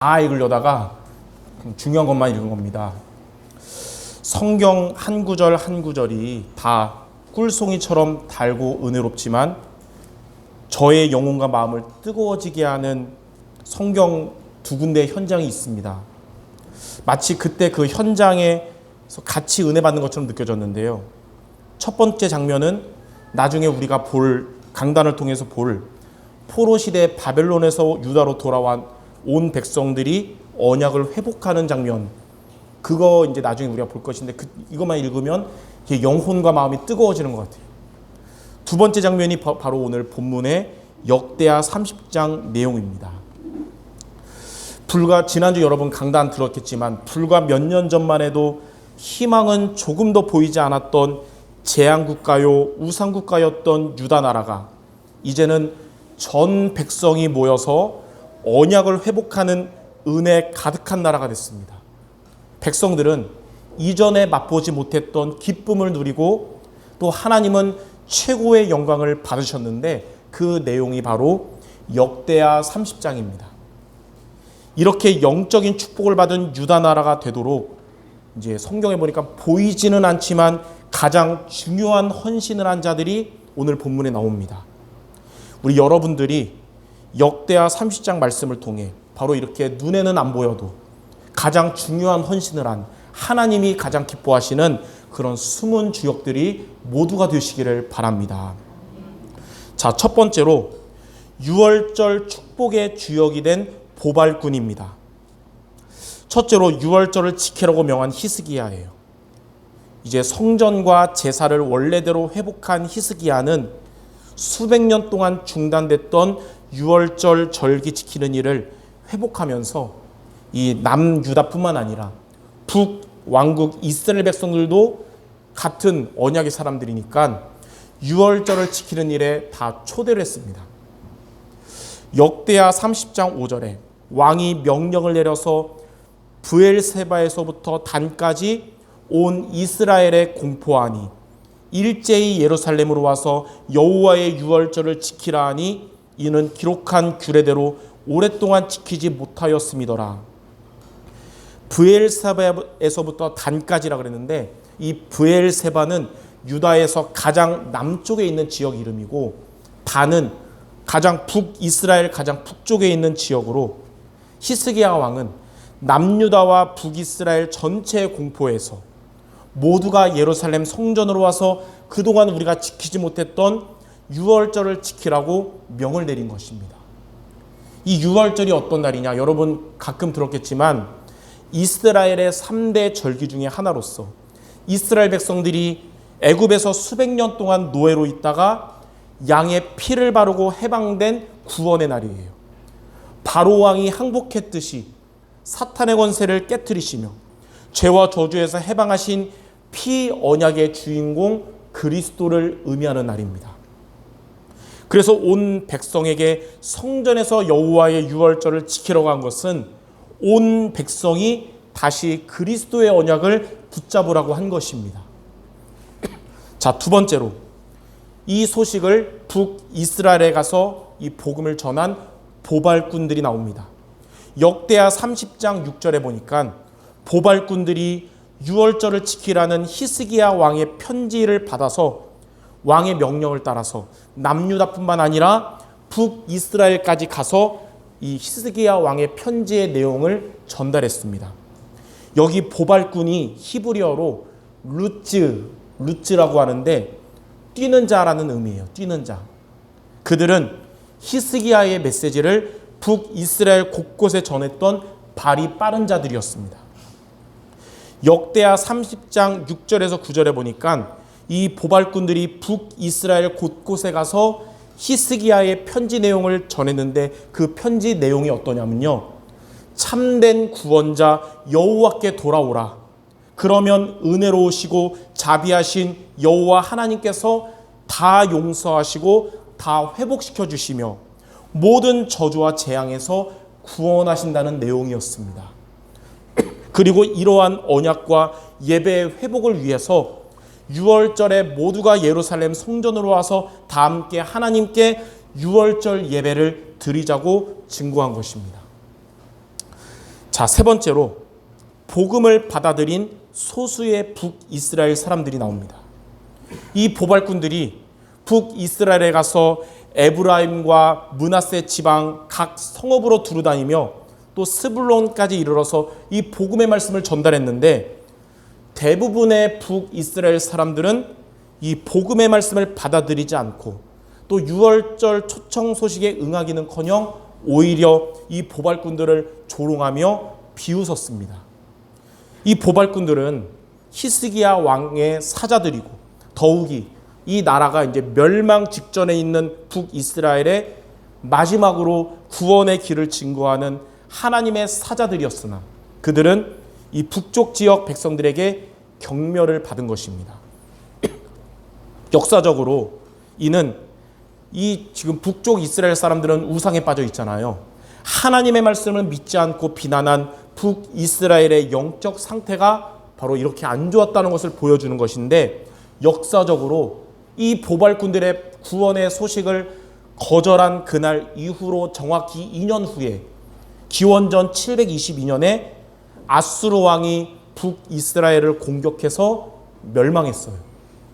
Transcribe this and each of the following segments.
다 읽으려다가 중요한 것만 읽은 겁니다. 성경 한 구절 한 구절이 다 꿀송이처럼 달고 은혜롭지만 저의 영혼과 마음을 뜨거워지게 하는 성경 두 군데의 현장이 있습니다. 마치 그때 그 현장에서 같이 은혜 받는 것처럼 느껴졌는데요. 첫 번째 장면은 나중에 우리가 강단을 통해서 볼 포로 시대 바벨론에서 유다로 돌아온 백성들이 언약을 회복하는 장면, 그거 이제 나중에 우리가 볼 것인데 이것만 읽으면 영혼과 마음이 뜨거워지는 것 같아요. 두 번째 장면이 바로 오늘 본문의 역대하 30장 내용입니다. 지난주 여러분 강단 들었겠지만 불과 몇 년 전만 해도 희망은 조금도 보이지 않았던 재앙국가요 우상국가였던 유다 나라가 이제는 전 백성이 모여서 언약을 회복하는 은혜 가득한 나라가 됐습니다. 백성들은 이전에 맛보지 못했던 기쁨을 누리고 또 하나님은 최고의 영광을 받으셨는데 그 내용이 바로 역대하 30장입니다. 이렇게 영적인 축복을 받은 유다 나라가 되도록 이제 성경에 보니까 보이지는 않지만 가장 중요한 헌신을 한 자들이 오늘 본문에 나옵니다. 우리 여러분들이 역대하 30장 말씀을 통해 바로 이렇게 눈에는 안 보여도 가장 중요한 헌신을 한 하나님이 가장 기뻐하시는 그런 숨은 주역들이 모두가 되시기를 바랍니다. 자, 첫 번째로 유월절 축복의 주역이 된 보발꾼입니다. 첫째로 유월절을 지키라고 명한 히스기야예요. 이제 성전과 제사를 원래대로 회복한 히스기야는 수백 년 동안 중단됐던 유월절 절기 지키는 일을 회복하면서 이 남유다뿐만 아니라 북왕국 이스라엘 백성들도 같은 언약의 사람들이니까 유월절을 지키는 일에 다 초대를 했습니다. 역대하 30장 5절에 왕이 명령을 내려서 브엘세바에서부터 단까지 온 이스라엘에 공포하니 일제히 예루살렘으로 와서 여호와의 유월절을 지키라 하니 이는 기록한 규례대로 오랫동안 지키지 못하였음이더라. 브엘세바에서부터 단까지라 그랬는데 이 브엘세바는 유다에서 가장 남쪽에 있는 지역 이름이고 단은 가장 북이스라엘 가장 북쪽에 있는 지역으로 히스기야 왕은 남유다와 북이스라엘 전체의 공포에서 모두가 예루살렘 성전으로 와서 그동안 우리가 지키지 못했던 유월절을 지키라고 명을 내린 것입니다. 이 유월절이 어떤 날이냐? 여러분 가끔 들었겠지만 이스라엘의 3대 절기 중에 하나로서 이스라엘 백성들이 애굽에서 수백 년 동안 노예로 있다가 양의 피를 바르고 해방된 구원의 날이에요. 바로 왕이 항복했듯이 사탄의 권세를 깨트리시며 죄와 저주에서 해방하신 피 언약의 주인공 그리스도를 의미하는 날입니다. 그래서 온 백성에게 성전에서 여호와의 유월절을 지키려고 한 것은 온 백성이 다시 그리스도의 언약을 붙잡으라고 한 것입니다. 자, 두 번째로 이 소식을 북이스라엘에 가서 이 복음을 전한 보발꾼들이 나옵니다. 역대하 30장 6절에 보니까 보발꾼들이 유월절을 지키라는 히스기야 왕의 편지를 받아서 왕의 명령을 따라서 남유다뿐만 아니라 북이스라엘까지 가서 이 히스기야 왕의 편지의 내용을 전달했습니다. 여기 보발꾼이 히브리어로 루츠라고 하는데 뛰는 자라는 의미예요. 뛰는 자. 그들은 히스기야의 메시지를 북이스라엘 곳곳에 전했던 발이 빠른 자들이었습니다. 역대하 30장 6절에서 9절에 보니까 이 보발꾼들이 북이스라엘 곳곳에 가서 히스기야의 편지 내용을 전했는데 그 편지 내용이 어떠냐면요. 참된 구원자 여호와께 돌아오라. 그러면 은혜로우시고 자비하신 여호와 하나님께서 다 용서하시고 다 회복시켜 주시며 모든 저주와 재앙에서 구원하신다는 내용이었습니다. 그리고 이러한 언약과 예배의 회복을 위해서 유월절에 모두가 예루살렘 성전으로 와서 다 함께 하나님께 유월절 예배를 드리자고 증거한 것입니다. 자, 세 번째로 복음을 받아들인 소수의 북이스라엘 사람들이 나옵니다. 이 보발꾼들이 북이스라엘에 가서 에브라임과 므낫세 지방 각 성읍으로 두루다니며 또 스불론까지 이르러서 이 복음의 말씀을 전달했는데, 대부분의 북이스라엘 사람들은 이 복음의 말씀을 받아들이지 않고 또 유월절 초청 소식에 응하기는커녕 오히려 이 보발꾼들을 조롱하며 비웃었습니다. 이 보발꾼들은 히스기야 왕의 사자들이고, 더욱이 이 나라가 이제 멸망 직전에 있는 북이스라엘의 마지막으로 구원의 길을 증거하는 하나님의 사자들이었으나, 그들은 이 북쪽 지역 백성들에게 경멸을 받은 것입니다. 역사적으로 이는 이 지금 북쪽 이스라엘 사람들은 우상에 빠져 있잖아요. 하나님의 말씀을 믿지 않고 비난한 북이스라엘의 영적 상태가 바로 이렇게 안 좋았다는 것을 보여주는 것인데, 역사적으로 이 보발꾼들의 구원의 소식을 거절한 그날 이후로 정확히 2년 후에 기원전 722년에 아수르 왕이 북이스라엘을 공격해서 멸망했어요.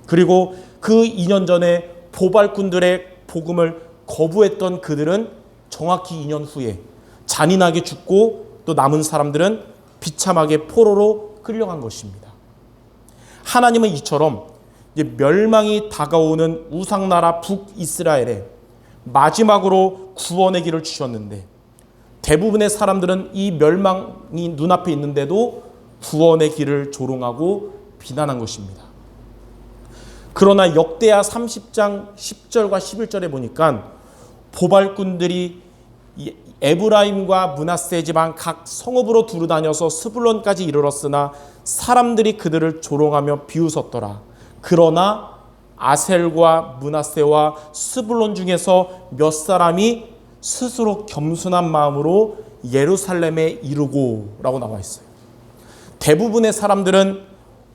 그리고 그 2년 전에 보발꾼들의 복음을 거부했던 그들은 정확히 2년 후에 잔인하게 죽고, 또 남은 사람들은 비참하게 포로로 끌려간 것입니다. 하나님은 이처럼 이제 멸망이 다가오는 우상나라 북이스라엘에 마지막으로 구원의 길을 주셨는데, 대부분의 사람들은 이 멸망이 눈앞에 있는데도 구원의 길을 조롱하고 비난한 것입니다. 그러나 역대하 30장 10절과 11절에 보니까 보발꾼들이 에브라임과 므낫세 지방 각 성읍으로 두루다녀서 스불론까지 이르렀으나 사람들이 그들을 조롱하며 비웃었더라. 그러나 아셀과 므낫세와 스불론 중에서 몇 사람이 스스로 겸손한 마음으로 예루살렘에 이르고 라고 나와 있어요. 대부분의 사람들은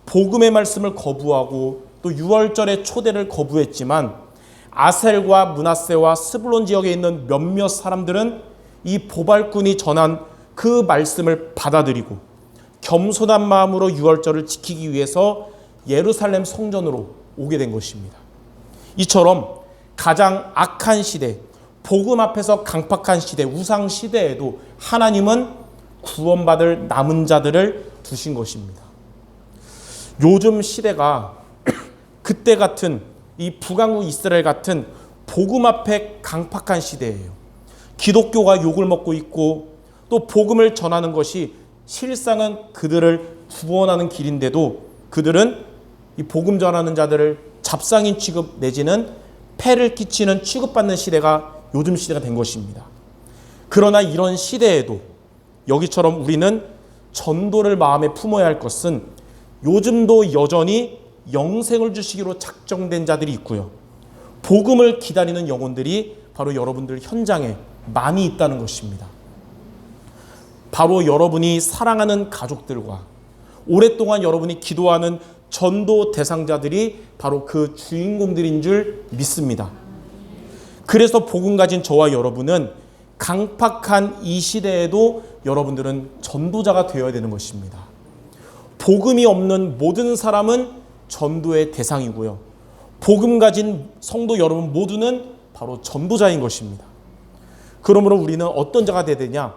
복음의 말씀을 거부하고 또 유월절의 초대를 거부했지만, 아셀과 므낫세와 스불론 지역에 있는 몇몇 사람들은 이 보발꾼이 전한 그 말씀을 받아들이고 겸손한 마음으로 유월절을 지키기 위해서 예루살렘 성전으로 오게 된 것입니다. 이처럼 가장 악한 시대, 복음 앞에서 강팍한 시대, 우상 시대에도 하나님은 구원받을 남은 자들을 두신 것입니다. 요즘 시대가 그때 같은 이 북왕국 이스라엘 같은 복음 앞에 강팍한 시대예요. 기독교가 욕을 먹고 있고 또 복음을 전하는 것이 실상은 그들을 구원하는 길인데도 그들은 이 복음 전하는 자들을 잡상인 취급 내지는 폐를 끼치는 취급받는 시대가 요즘 시대가 된 것입니다. 그러나 이런 시대에도 여기처럼 우리는 전도를 마음에 품어야 할 것은 요즘도 여전히 영생을 주시기로 작정된 자들이 있고요. 복음을 기다리는 영혼들이 바로 여러분들 현장에 많이 있다는 것입니다. 바로 여러분이 사랑하는 가족들과 오랫동안 여러분이 기도하는 전도 대상자들이 바로 그 주인공들인 줄 믿습니다. 그래서 복음 가진 저와 여러분은 강팍한 이 시대에도 여러분들은 전도자가 되어야 되는 것입니다. 복음이 없는 모든 사람은 전도의 대상이고요. 복음 가진 성도 여러분 모두는 바로 전도자인 것입니다. 그러므로 우리는 어떤 자가 되어야 되냐?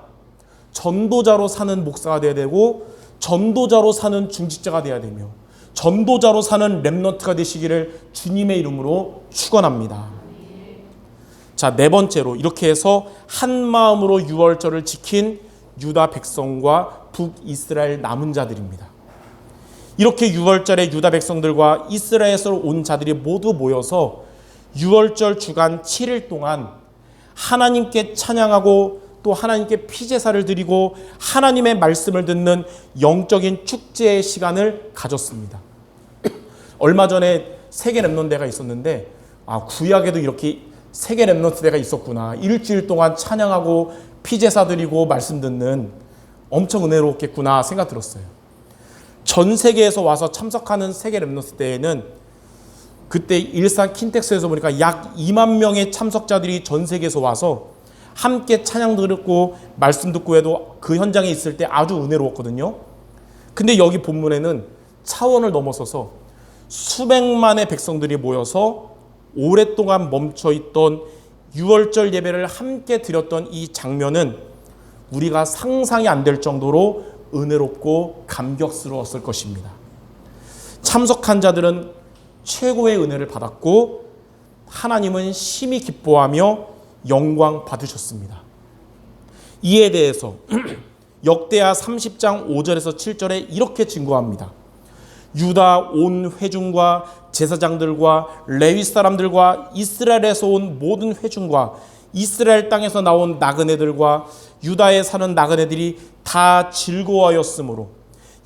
전도자로 사는 목사가 되어야 되고, 전도자로 사는 중직자가 되어야 되며, 전도자로 사는 렘넌트가 되시기를 주님의 이름으로 축원합니다. 자, 네 번째로 이렇게 해서 한 마음으로 유월절을 지킨 유다 백성과 북이스라엘 남은 자들입니다. 이렇게 유월절에 유다 백성들과 이스라엘에서 온 자들이 모두 모여서 유월절 주간 7일 동안 하나님께 찬양하고 또 하나님께 피제사를 드리고 하나님의 말씀을 듣는 영적인 축제의 시간을 가졌습니다. 얼마 전에 세계 렘넌트대가 있었는데 구약에도 이렇게 세계 렘넌트대가 있었구나. 일주일 동안 찬양하고 피제사 드리고 말씀 듣는 엄청 은혜롭겠구나 생각 들었어요. 전 세계에서 와서 참석하는 세계 렘넌트 대회는 그때 일산 킨텍스에서 보니까 약 2만 명의 참석자들이 전 세계에서 와서 함께 찬양 듣고 말씀 듣고 해도 그 현장에 있을 때 아주 은혜로웠거든요. 근데 여기 본문에는 차원을 넘어서서 수백만의 백성들이 모여서 오랫동안 멈춰있던 유월절 예배를 함께 드렸던 이 장면은 우리가 상상이 안 될 정도로 은혜롭고 감격스러웠을 것입니다. 참석한 자들은 최고의 은혜를 받았고 하나님은 심히 기뻐하며 영광 받으셨습니다. 이에 대해서 역대하 30장 5절에서 7절에 이렇게 증거합니다. 유다 온 회중과 제사장들과 레위 사람들과 이스라엘에서 온 모든 회중과 이스라엘 땅에서 나온 나그네들과 유다에 사는 나그네들이 다 즐거워하였으므로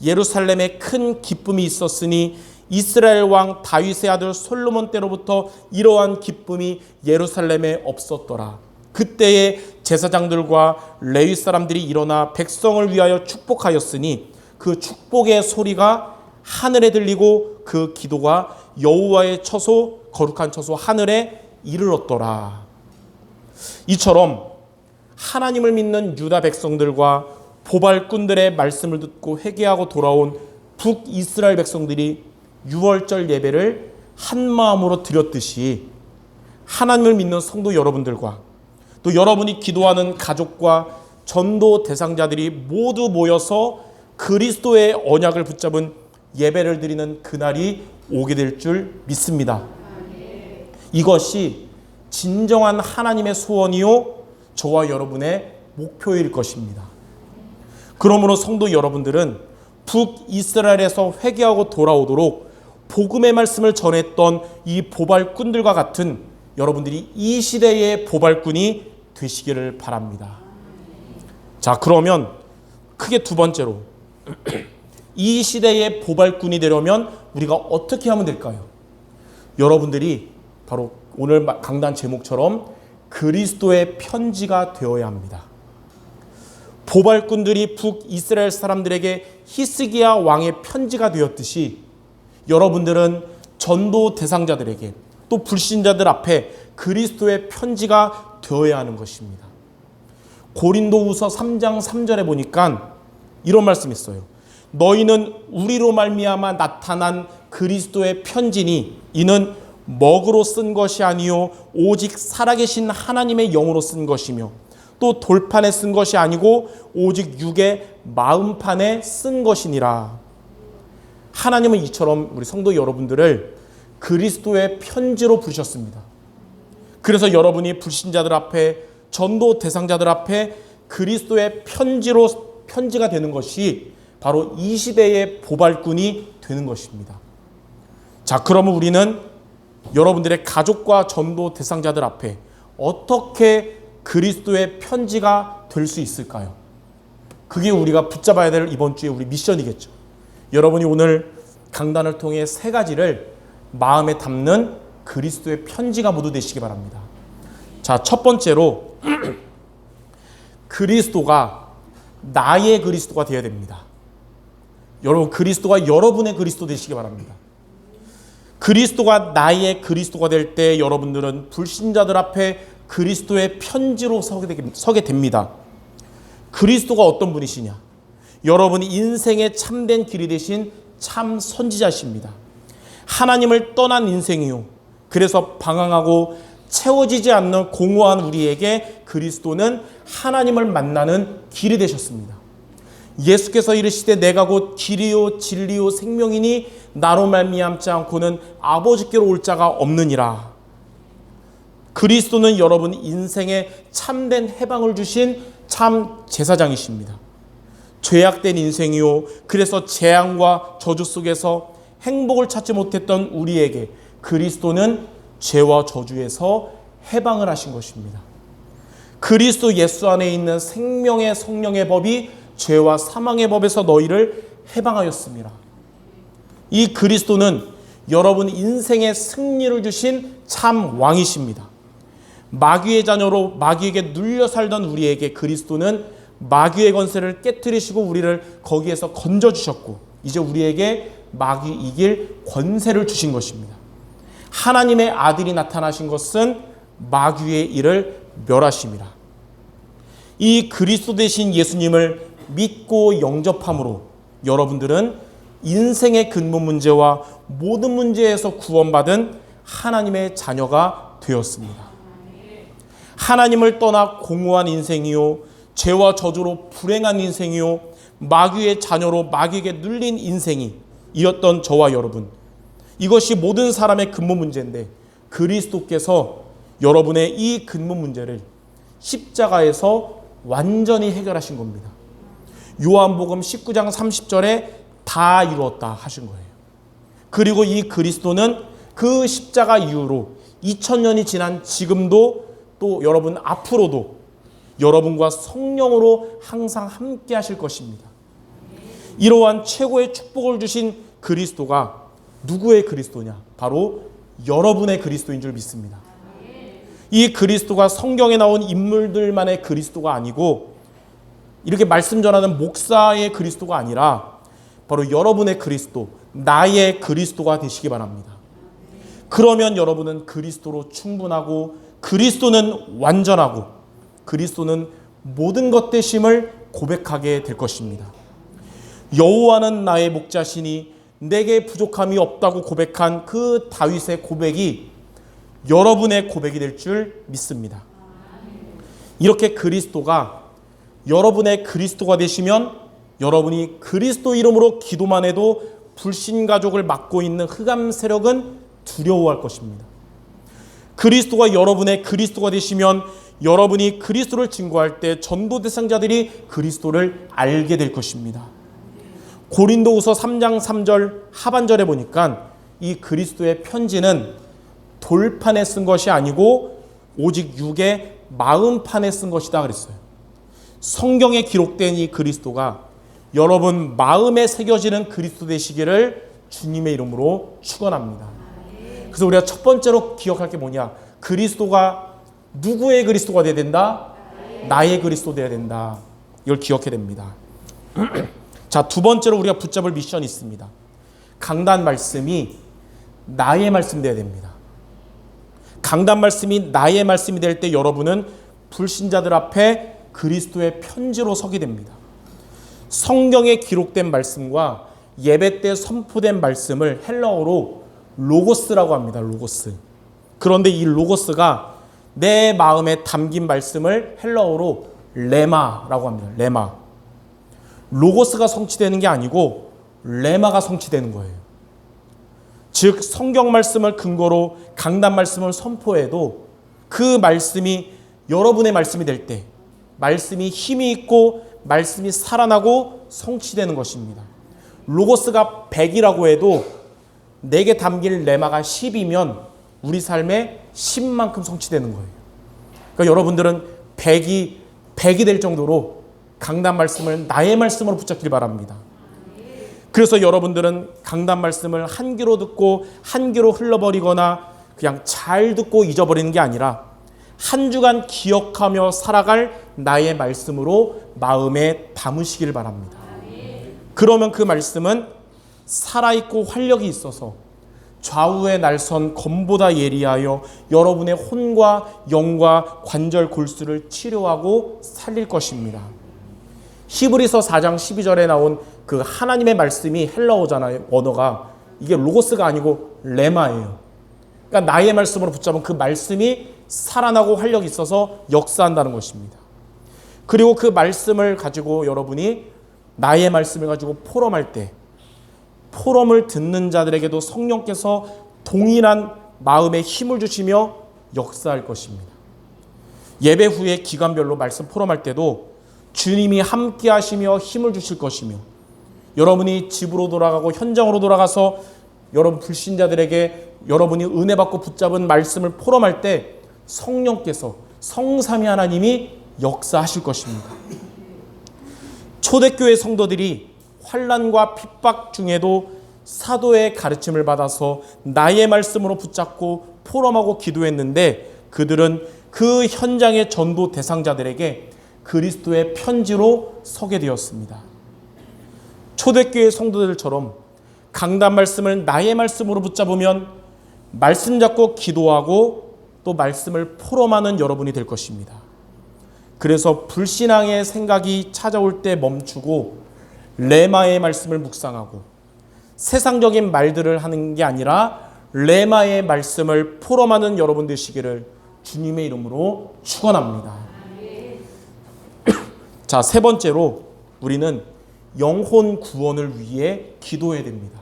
예루살렘에 큰 기쁨이 있었으니 이스라엘 왕 다윗의 아들 솔로몬 때로부터 이러한 기쁨이 예루살렘에 없었더라. 그때에 제사장들과 레위 사람들이 일어나 백성을 위하여 축복하였으니 그 축복의 소리가 하늘에 들리고 그 기도가 여호와의 처소 거룩한 처소 하늘에 이르렀더라. 이처럼 하나님을 믿는 유다 백성들과 보발꾼들의 말씀을 듣고 회개하고 돌아온 북이스라엘 백성들이 유월절 예배를 한 마음으로 드렸듯이 하나님을 믿는 성도 여러분들과 또 여러분이 기도하는 가족과 전도 대상자들이 모두 모여서 그리스도의 언약을 붙잡은 예배를 드리는 그날이 오게 될 줄 믿습니다. 이것이 진정한 하나님의 소원이요 저와 여러분의 목표일 것입니다. 그러므로 성도 여러분들은 북이스라엘에서 회개하고 돌아오도록 복음의 말씀을 전했던 이 보발꾼들과 같은 여러분들이 이 시대의 보발꾼이 되시기를 바랍니다. 자, 그러면 크게 두 번째로 이 시대의 보발꾼이 되려면 우리가 어떻게 하면 될까요? 여러분들이 바로 오늘 강단 제목처럼 그리스도의 편지가 되어야 합니다. 보발꾼들이 북이스라엘 사람들에게 히스기야 왕의 편지가 되었듯이 여러분들은 전도 대상자들에게 또 불신자들 앞에 그리스도의 편지가 되어야 하는 것입니다. 고린도후서 3장 3절에 보니까 이런 말씀이 있어요. 너희는 우리로 말미암아 나타난 그리스도의 편지니 이는 먹으로 쓴 것이 아니요 오직 살아계신 하나님의 영으로 쓴 것이며 또 돌판에 쓴 것이 아니고 오직 육의 마음판에 쓴 것이니라. 하나님은 이처럼 우리 성도 여러분들을 그리스도의 편지로 부르셨습니다. 그래서 여러분이 불신자들 앞에 전도 대상자들 앞에 그리스도의 편지가 되는 것이 바로 이 시대의 보발꾼이 되는 것입니다. 자, 그러면 우리는 여러분들의 가족과 전도 대상자들 앞에 어떻게 그리스도의 편지가 될 수 있을까요? 그게 우리가 붙잡아야 될 이번 주에 우리 미션이겠죠. 여러분이 오늘 강단을 통해 세 가지를 마음에 담는 그리스도의 편지가 모두 되시기 바랍니다. 자, 첫 번째로 그리스도가 나의 그리스도가 되어야 됩니다. 여러분, 그리스도가 여러분의 그리스도 되시기 바랍니다. 그리스도가 나의 그리스도가 될 때 여러분들은 불신자들 앞에 그리스도의 편지로 서게 됩니다. 그리스도가 어떤 분이시냐? 여러분이 인생의 참된 길이 되신 참 선지자십니다. 하나님을 떠난 인생이요. 그래서 방황하고 채워지지 않는 공허한 우리에게 그리스도는 하나님을 만나는 길이 되셨습니다. 예수께서 이르시되 내가 곧 길이요 진리요 생명이니 나로 말미암지 않고는 아버지께로 올 자가 없느니라. 그리스도는 여러분 인생에 참된 해방을 주신 참 제사장이십니다. 죄악된 인생이요 그래서 재앙과 저주 속에서 행복을 찾지 못했던 우리에게 그리스도는 죄와 저주에서 해방을 하신 것입니다. 그리스도 예수 안에 있는 생명의 성령의 법이 죄와 사망의 법에서 너희를 해방하였습니다. 이 그리스도는 여러분 인생의 승리를 주신 참 왕이십니다. 마귀의 자녀로 마귀에게 눌려 살던 우리에게 그리스도는 마귀의 권세를 깨뜨리시고 우리를 거기에서 건져주셨고 이제 우리에게 마귀 이길 권세를 주신 것입니다. 하나님의 아들이 나타나신 것은 마귀의 일을 멸하심이라. 이 그리스도 되신 예수님을 믿고 영접함으로 여러분들은 인생의 근본 문제와 모든 문제에서 구원받은 하나님의 자녀가 되었습니다. 하나님을 떠나 공허한 인생이요, 죄와 저주로 불행한 인생이요, 마귀의 자녀로 마귀에게 눌린 인생이 이었던 저와 여러분, 이것이 모든 사람의 근본 문제인데 그리스도께서 여러분의 이 근본 문제를 십자가에서 완전히 해결하신 겁니다. 요한복음 19장 30절에 다 이루었다 하신 거예요. 그리고 이 그리스도는 그 십자가 이후로 2000년이 지난 지금도 또 여러분 앞으로도 여러분과 성령으로 항상 함께 하실 것입니다. 이러한 최고의 축복을 주신 그리스도가 누구의 그리스도냐? 바로 여러분의 그리스도인 줄 믿습니다. 이 그리스도가 성경에 나온 인물들만의 그리스도가 아니고 이렇게 말씀 전하는 목사의 그리스도가 아니라 바로 여러분의 그리스도, 나의 그리스도가 되시기 바랍니다. 그러면 여러분은 그리스도로 충분하고 그리스도는 완전하고 그리스도는 모든 것 되심을 고백하게 될 것입니다. 여호와는 나의 목자시니 내게 부족함이 없다고 고백한 그 다윗의 고백이 여러분의 고백이 될 줄 믿습니다. 이렇게 그리스도가 여러분의 그리스도가 되시면 여러분이 그리스도 이름으로 기도만 해도 불신가족을 맡고 있는 흑암 세력은 두려워할 것입니다. 그리스도가 여러분의 그리스도가 되시면 여러분이 그리스도를 증거할 때 전도 대상자들이 그리스도를 알게 될 것입니다. 고린도후서 3장 3절 하반절에 보니까 이 그리스도의 편지는 돌판에 쓴 것이 아니고 오직 육의 마음판에 쓴 것이다 그랬어요. 성경에 기록된 이 그리스도가 여러분 마음에 새겨지는 그리스도 되시기를 주님의 이름으로 축원합니다. 그래서 우리가 첫 번째로 기억할 게 뭐냐? 그리스도가 누구의 그리스도가 되어야 된다? 나의 그리스도 되어야 된다. 이걸 기억해야 됩니다. 자, 두 번째로 우리가 붙잡을 미션이 있습니다. 강단 말씀이 나의 말씀 되어야 됩니다. 강단 말씀이 나의 말씀이 될 때 여러분은 불신자들 앞에 그리스도의 편지로 서게 됩니다. 성경에 기록된 말씀과 예배 때 선포된 말씀을 헬라어로 로고스라고 합니다. 로고스. 그런데 이 로고스가 내 마음에 담긴 말씀을 헬라어로 레마라고 합니다. 레마. 로고스가 성취되는 게 아니고 레마가 성취되는 거예요. 즉 성경 말씀을 근거로 강단 말씀을 선포해도 그 말씀이 여러분의 말씀이 될 때 말씀이 힘이 있고 말씀이 살아나고 성취되는 것입니다. 로고스가 100이라고 해도 내게 담길 레마가 10이면 우리 삶에 10만큼 성취되는 거예요. 그러니까 여러분들은 100이 될 정도로 강단 말씀을 나의 말씀으로 붙잡길 바랍니다. 그래서 여러분들은 강단 말씀을 한 귀로 듣고 한 귀로 흘러버리거나 그냥 잘 듣고 잊어버리는 게 아니라 한 주간 기억하며 살아갈 나의 말씀으로 마음에 담으시길 바랍니다. 그러면 그 말씀은 살아있고 활력이 있어서 좌우의 날선 검보다 예리하여 여러분의 혼과 영과 관절 골수를 치료하고 살릴 것입니다. 히브리서 4장 12절에 나온 그 하나님의 말씀이 헬라어잖아요. 언어가 이게 로고스가 아니고 레마예요. 그러니까 나의 말씀으로 붙잡은 그 말씀이 살아나고 활력이 있어서 역사한다는 것입니다. 그리고 그 말씀을 가지고 여러분이 나의 말씀을 가지고 포럼할 때 포럼을 듣는 자들에게도 성령께서 동일한 마음에 힘을 주시며 역사할 것입니다. 예배 후에 기간별로 말씀 포럼할 때도 주님이 함께 하시며 힘을 주실 것이며 여러분이 집으로 돌아가고 현장으로 돌아가서 여러분 불신자들에게 여러분이 은혜 받고 붙잡은 말씀을 포럼할 때 성령께서 성삼위 하나님이 역사하실 것입니다. 초대교회 성도들이 환난과 핍박 중에도 사도의 가르침을 받아서 나의 말씀으로 붙잡고 포럼하고 기도했는데 그들은 그 현장의 전도 대상자들에게 그리스도의 편지로 서게 되었습니다. 초대교회 성도들처럼 강단 말씀을 나의 말씀으로 붙잡으면 말씀 잡고 기도하고 또 말씀을 포럼하는 여러분이 될 것입니다. 그래서 불신앙의 생각이 찾아올 때 멈추고 레마의 말씀을 묵상하고 세상적인 말들을 하는 게 아니라 레마의 말씀을 포럼하는 여러분 되시기를 주님의 이름으로 축원합니다. 자, 세 번째로 우리는 영혼 구원을 위해 기도해야 됩니다.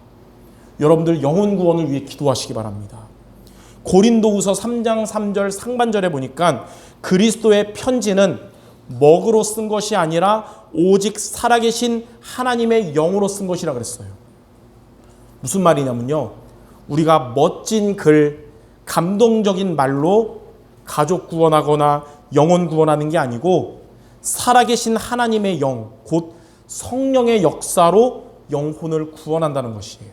여러분들 영혼 구원을 위해 기도하시기 바랍니다. 고린도후서 3장 3절 상반절에 보니까 그리스도의 편지는 먹으로 쓴 것이 아니라 오직 살아계신 하나님의 영으로 쓴 것이라 그랬어요. 무슨 말이냐면요, 우리가 멋진 글, 감동적인 말로 가족 구원하거나 영혼 구원하는 게 아니고 살아계신 하나님의 영, 곧 성령의 역사로 영혼을 구원한다는 것이에요.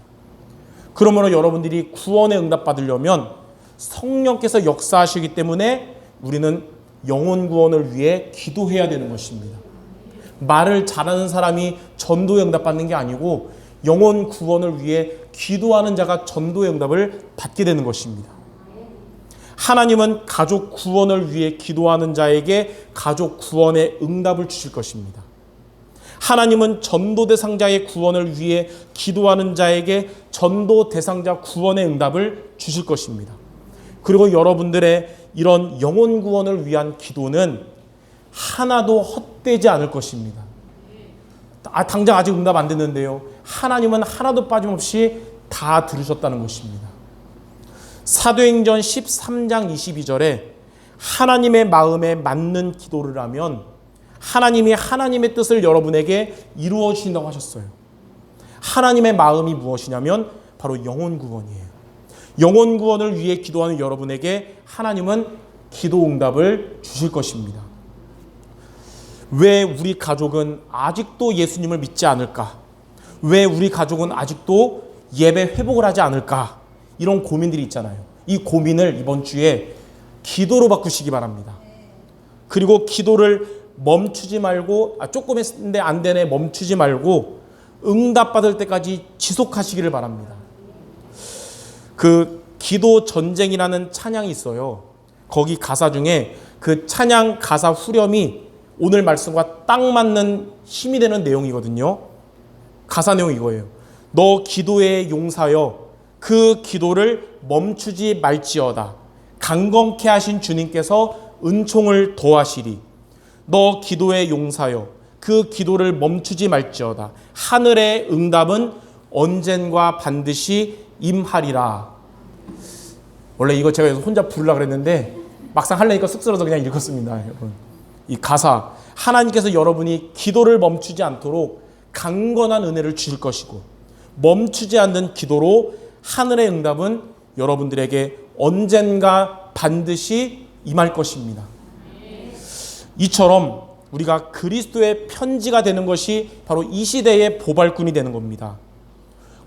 그러므로 여러분들이 구원에 응답받으려면 성령께서 역사하시기 때문에 우리는 영혼 구원을 위해 기도해야 되는 것입니다. 말을 잘하는 사람이 전도에 응답받는 게 아니고 영혼 구원을 위해 기도하는 자가 전도의 응답을 받게 되는 것입니다. 하나님은 가족 구원을 위해 기도하는 자에게 가족 구원의 응답을 주실 것입니다. 하나님은 전도 대상자의 구원을 위해 기도하는 자에게 전도 대상자 구원의 응답을 주실 것입니다. 그리고 여러분들의 이런 영혼 구원을 위한 기도는 하나도 헛되지 않을 것입니다. 당장 아직 응답 안 됐는데요, 하나님은 하나도 빠짐없이 다 들으셨다는 것입니다. 사도행전 13장 22절에 하나님의 마음에 맞는 기도를 하면 하나님이 하나님의 뜻을 여러분에게 이루어 주신다고 하셨어요. 하나님의 마음이 무엇이냐면 바로 영혼 구원이에요. 영혼 구원을 위해 기도하는 여러분에게 하나님은 기도 응답을 주실 것입니다. 왜 우리 가족은 아직도 예수님을 믿지 않을까? 왜 우리 가족은 아직도 예배 회복을 하지 않을까? 이런 고민들이 있잖아요. 이 고민을 이번 주에 기도로 바꾸시기 바랍니다. 그리고 기도를 멈추지 말고 조금 했는데 안 되네 멈추지 말고 응답받을 때까지 지속하시기를 바랍니다. 그 기도 전쟁이라는 찬양이 있어요. 거기 가사 중에 그 찬양 가사 후렴이 오늘 말씀과 딱 맞는 힘이 되는 내용이거든요. 가사 내용이 이거예요. 너 기도에 용사여 그 기도를 멈추지 말지어다. 강건케 하신 주님께서 은총을 더하시리. 너 기도에 용사여 그 기도를 멈추지 말지어다. 하늘의 응답은 언젠가 반드시 임하리라. 원래 이거 제가 혼자 부르려고 그랬는데 막상 하려니까 쑥스러워서 그냥 읽었습니다. 여러분, 이 가사, 하나님께서 여러분이 기도를 멈추지 않도록 강건한 은혜를 주실 것이고 멈추지 않는 기도로 하늘의 응답은 여러분들에게 언젠가 반드시 임할 것입니다. 이처럼 우리가 그리스도의 편지가 되는 것이 바로 이 시대의 보발꾼이 되는 겁니다.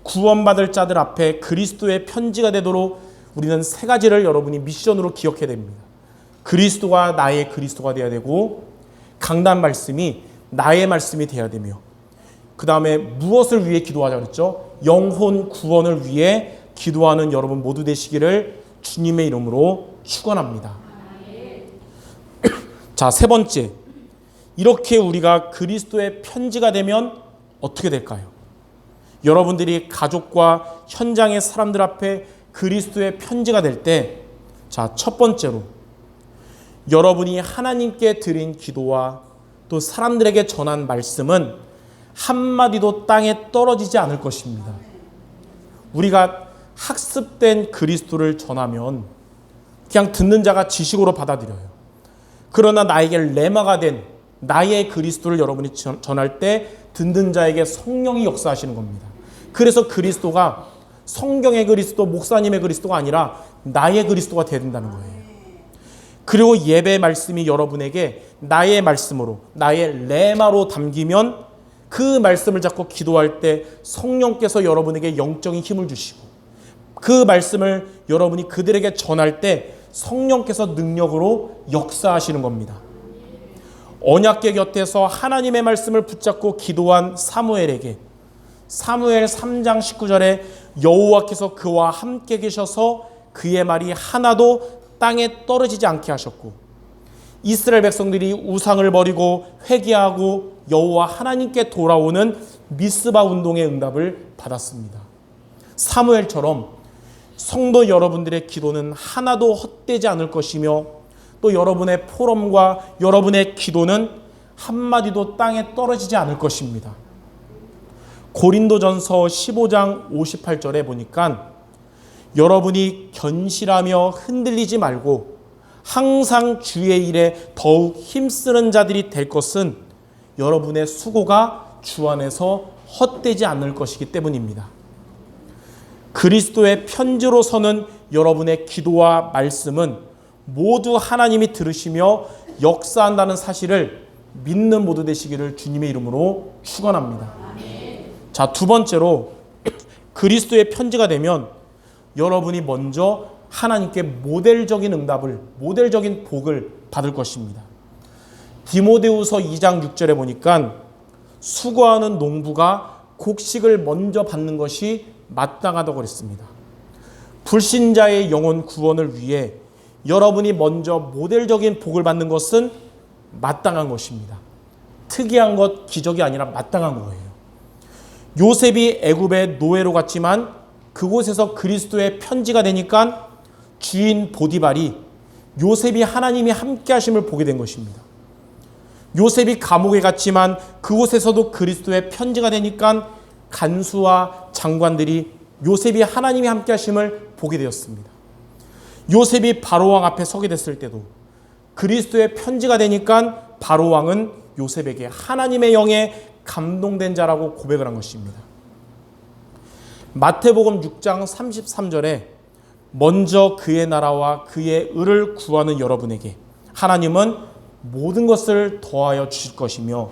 구원받을 자들 앞에 그리스도의 편지가 되도록 우리는 세 가지를 여러분이 미션으로 기억해야 됩니다. 그리스도가 나의 그리스도가 되어야 되고, 강단 말씀이 나의 말씀이 되어야 되며, 그 다음에 무엇을 위해 기도하자 그랬죠? 영혼 구원을 위해 기도하는 여러분 모두 되시기를 주님의 이름으로 축원합니다. 자, 세 번째, 이렇게 우리가 그리스도의 편지가 되면 어떻게 될까요? 여러분들이 가족과 현장의 사람들 앞에 그리스도의 편지가 될 때, 자, 첫 번째로 여러분이 하나님께 드린 기도와 또 사람들에게 전한 말씀은 한마디도 땅에 떨어지지 않을 것입니다. 우리가 학습된 그리스도를 전하면 그냥 듣는 자가 지식으로 받아들여요. 그러나 나에게 레마가 된 나의 그리스도를 여러분이 전할 때 듣는 자에게 성령이 역사하시는 겁니다. 그래서 그리스도가 성경의 그리스도, 목사님의 그리스도가 아니라 나의 그리스도가 되어야 된다는 거예요. 그리고 예배 말씀이 여러분에게 나의 말씀으로, 나의 레마로 담기면 그 말씀을 잡고 기도할 때 성령께서 여러분에게 영적인 힘을 주시고, 그 말씀을 여러분이 그들에게 전할 때 성령께서 능력으로 역사하시는 겁니다. 언약궤 곁에서 하나님의 말씀을 붙잡고 기도한 사무엘에게 사무엘 3장 19절에 여호와께서 그와 함께 계셔서 그의 말이 하나도 땅에 떨어지지 않게 하셨고, 이스라엘 백성들이 우상을 버리고 회개하고 여호와 하나님께 돌아오는 미스바 운동의 응답을 받았습니다. 사무엘처럼 성도 여러분들의 기도는 하나도 헛되지 않을 것이며, 또 여러분의 포럼과 여러분의 기도는 한마디도 땅에 떨어지지 않을 것입니다. 고린도전서 15장 58절에 보니까 여러분이 견실하며 흔들리지 말고 항상 주의 일에 더욱 힘쓰는 자들이 될 것은 여러분의 수고가 주 안에서 헛되지 않을 것이기 때문입니다. 그리스도의 편지로 서는 여러분의 기도와 말씀은 모두 하나님이 들으시며 역사한다는 사실을 믿는 모두 되시기를 주님의 이름으로 축원합니다. 자, 두 번째로 그리스도의 편지가 되면 여러분이 먼저 하나님께 모델적인 응답을, 모델적인 복을 받을 것입니다. 디모데후서 2장 6절에 보니까 수고하는 농부가 곡식을 먼저 받는 것이 마땅하다고 그랬습니다. 불신자의 영혼 구원을 위해 여러분이 먼저 모델적인 복을 받는 것은 마땅한 것입니다. 특이한 것, 기적이 아니라 마땅한 거예요. 요셉이 애굽의 노예로 갔지만 그곳에서 그리스도의 편지가 되니까 주인 보디발이 요셉이 하나님이 함께 하심을 보게 된 것입니다. 요셉이 감옥에 갔지만 그곳에서도 그리스도의 편지가 되니까 간수와 장관들이 요셉이 하나님이 함께 하심을 보게 되었습니다. 요셉이 바로왕 앞에 서게 됐을 때도 그리스도의 편지가 되니까 바로왕은 요셉에게 하나님의 영에 감동된 자라고 고백을 한 것입니다. 마태복음 6장 33절에 먼저 그의 나라와 그의 의를 구하는 여러분에게 하나님은 모든 것을 더하여 주실 것이며,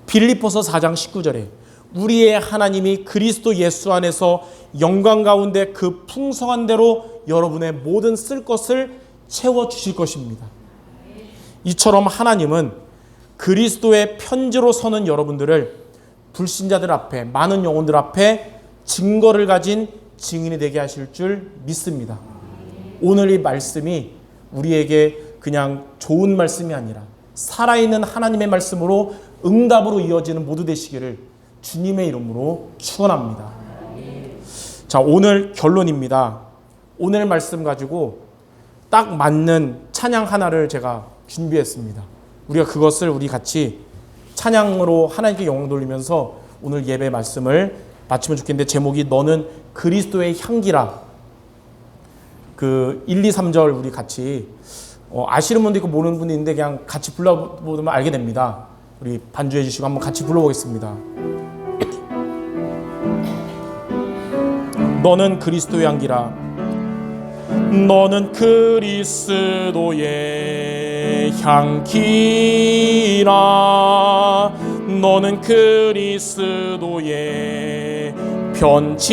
빌립보서 4장 19절에 우리의 하나님이 그리스도 예수 안에서 영광 가운데 그 풍성한 대로 여러분의 모든 쓸 것을 채워주실 것입니다. 이처럼 하나님은 그리스도의 편지로 서는 여러분들을 불신자들 앞에, 많은 영혼들 앞에 증거를 가진 증인이 되게 하실 줄 믿습니다. 오늘 이 말씀이 우리에게 그냥 좋은 말씀이 아니라 살아있는 하나님의 말씀으로 응답으로 이어지는 모두 되시기를 주님의 이름으로 축원합니다. 자, 오늘 결론입니다. 오늘 말씀 가지고 딱 맞는 찬양 하나를 제가 준비했습니다. 우리가 그것을 우리 같이 찬양으로 하나님께 영광 돌리면서 오늘 예배 말씀을 마치면 좋겠는데, 제목이 너는 그리스도의 향기라. 그 1, 2, 3절 우리 같이 아시는 분도 있고 모르는 분도 있는데 그냥 같이 불러보면 알게 됩니다. 우리 반주해 주시고 한번 같이 불러보겠습니다. 너는 그리스도의 향기라. 너는 그리스도의 향기라. 너는 그리스도의 편지라.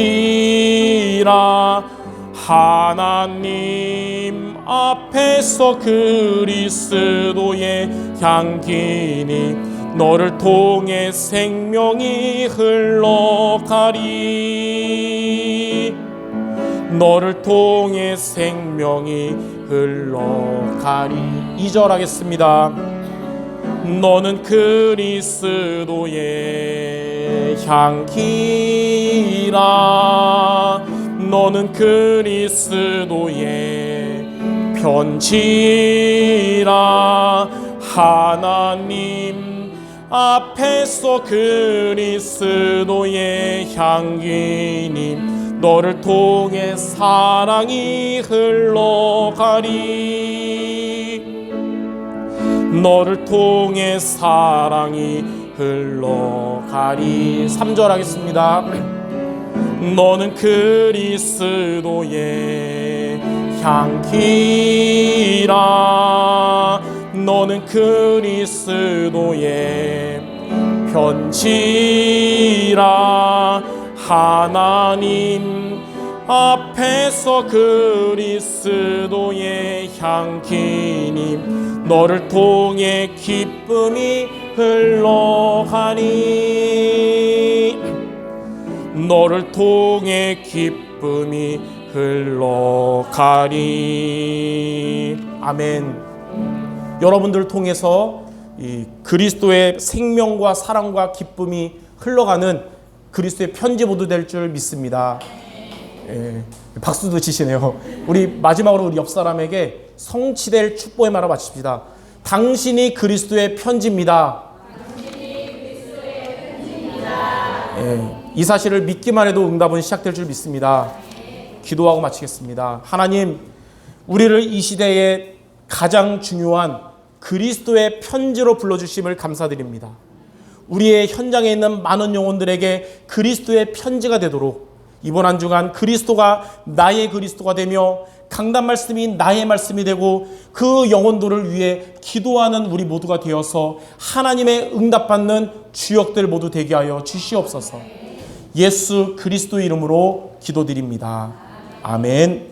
하나님 앞에서 그리스도의 향기니 너를 통해 생명이 흘러가리. 너를 통해 생명이 흘러가리. 2절 하겠습니다. 너는 그리스도의 향기라. 너는 그리스도의 편지라. 하나님 앞에서 그리스도의 향기니 너를 통해 사랑이 흘러가리. 너를 통해 사랑이 흘러가리. 3절 하겠습니다. 너는 그리스도의 향기라. 너는 그리스도의 편지라. 하나님 앞에서 그리스도의 향기님 너를 통해 기쁨이 흘러가니. 너를 통해 기쁨이 흘러가리. 아멘. 여러분들을 통해서 이 그리스도의 생명과 사랑과 기쁨이 흘러가는 그리스도의 편지 모두 될 줄 믿습니다. 예, 박수도 치시네요. 우리 마지막으로 우리 옆 사람에게 성취될 축복의 말을 마칩시다. 당신이 그리스도의 편지입니다. 예, 이 사실을 믿기만 해도 응답은 시작될 줄 믿습니다. 기도하고 마치겠습니다. 하나님, 우리를 이 시대에 가장 중요한 그리스도의 편지로 불러주심을 감사드립니다. 우리의 현장에 있는 많은 영혼들에게 그리스도의 편지가 되도록 이번 한 주간 그리스도가 나의 그리스도가 되며 강단 말씀이 나의 말씀이 되고 그 영혼들을 위해 기도하는 우리 모두가 되어서 하나님의 응답받는 주역들 모두 되게 하여 주시옵소서. 예수 그리스도 이름으로 기도드립니다. 아멘.